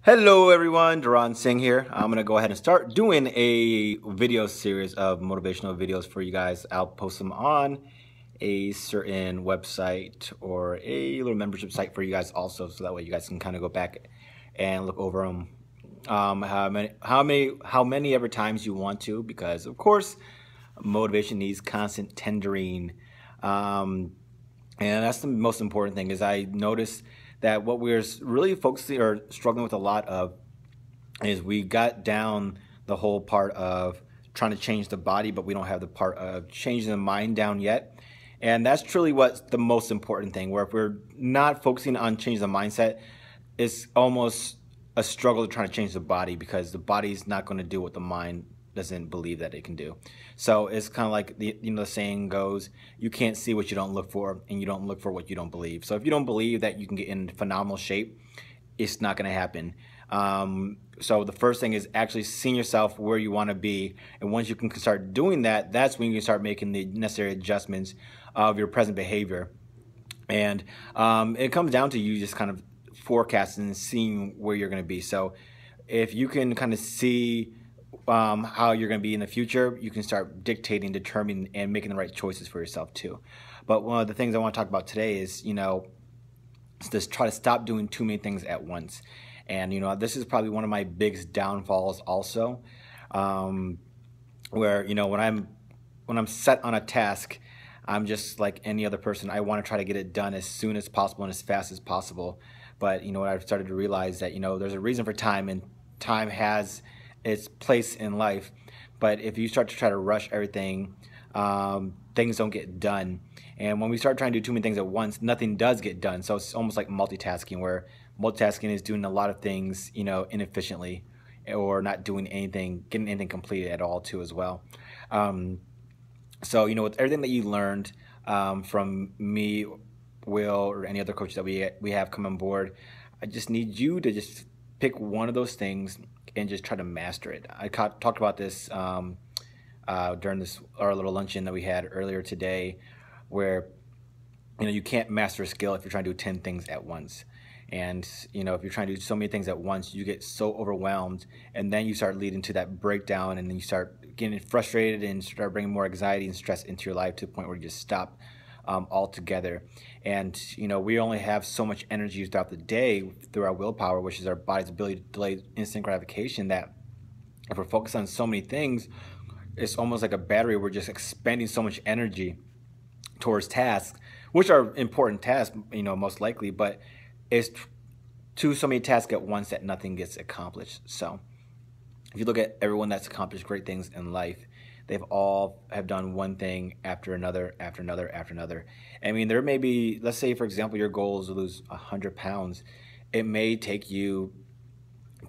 Hello everyone, Duran Singh here. I'm going to go ahead and start doing a video series of motivational videos for you guys. I'll post them on a certain website or a little membership site for you guys also, so that way you guys can kind of go back and look over them how many ever times you want to, because of course motivation needs constant tendering. And that's the most important thing. Is I noticed that what we're really focusing or struggling with a lot of is we got down the whole part of trying to change the body, but we don't have the part of changing the mind down yet. And that's truly what's the most important thing, where if we're not focusing on changing the mindset, it's almost a struggle to try to change the body, because the body's not going to do what the mind doesn't believe that it can do. So it's kind of like the saying goes, you can't see what you don't look for, and you don't look for what you don't believe. So if you don't believe that you can get in phenomenal shape, it's not going to happen. So the first thing is actually seeing yourself where you want to be, and once you can start doing that, that's when you can start making the necessary adjustments of your present behavior. And it comes down to you just kind of forecasting and seeing where you're going to be. So if you can kind of see how you're going to be in the future, you can start dictating, determining, and making the right choices for yourself too. But one of the things I want to talk about today is, just try to stop doing too many things at once. And this is probably one of my biggest downfalls also, where when I'm set on a task, I'm just like any other person. I want to try to get it done as soon as possible and as fast as possible. But what I've started to realize that there's a reason for time, and time has its place in life. But if you start to try to rush everything, things don't get done. And when we start trying to do too many things at once, nothing does get done. So it's almost like multitasking, where multitasking is doing a lot of things inefficiently, or not doing anything, getting anything completed at all too as well. So with everything that you learned from me, Will, or any other coach that we have come on board, I just need you to just pick one of those things and just try to master it. I talked about this during our little luncheon that we had earlier today, where you can't master a skill if you're trying to do 10 things at once. And if you're trying to do so many things at once, you get so overwhelmed, and then you start leading to that breakdown, and then you start getting frustrated and start bringing more anxiety and stress into your life, to the point where you just stop altogether. And we only have so much energy throughout the day through our willpower, which is our body's ability to delay instant gratification, that if we're focused on so many things, it's almost like a battery. We're just expending so much energy towards tasks, which are important tasks, most likely, but it's so many tasks at once that nothing gets accomplished. So if you look at everyone that's accomplished great things in life, they've all have done one thing after another, after another, after another. I mean, there may be, let's say, for example, your goal is to lose 100 pounds. It may take you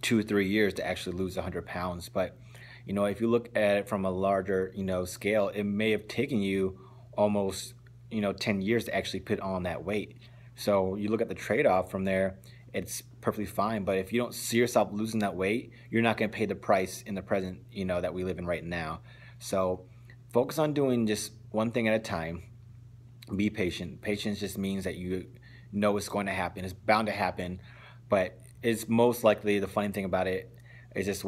2 or 3 years to actually lose 100 pounds. But, if you look at it from a larger, scale, it may have taken you almost, 10 years to actually put on that weight. So you look at the trade-off from there, it's perfectly fine. But if you don't see yourself losing that weight, you're not going to pay the price in the present, that we live in right now. So focus on doing just one thing at a time. Be patient. Patience just means that it's going to happen. It's bound to happen. But it's most likely, the funny thing about it is this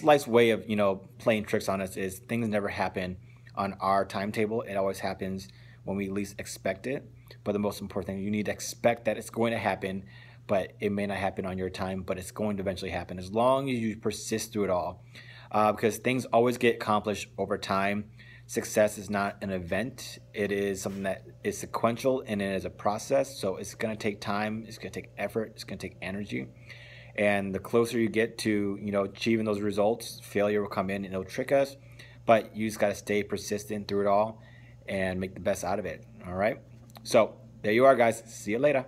life's way of playing tricks on us, is things never happen on our timetable. It always happens when we least expect it. But the most important thing, you need to expect that it's going to happen, but it may not happen on your time, but it's going to eventually happen, as long as you persist through it all. Because things always get accomplished over time. Success is not an event. It is something that is sequential, and it is a process. So it's going to take time. It's going to take effort. It's going to take energy. And the closer you get to achieving those results, failure will come in and it'll trick us. But you just got to stay persistent through it all and make the best out of it. All right. So there you are, guys. See you later.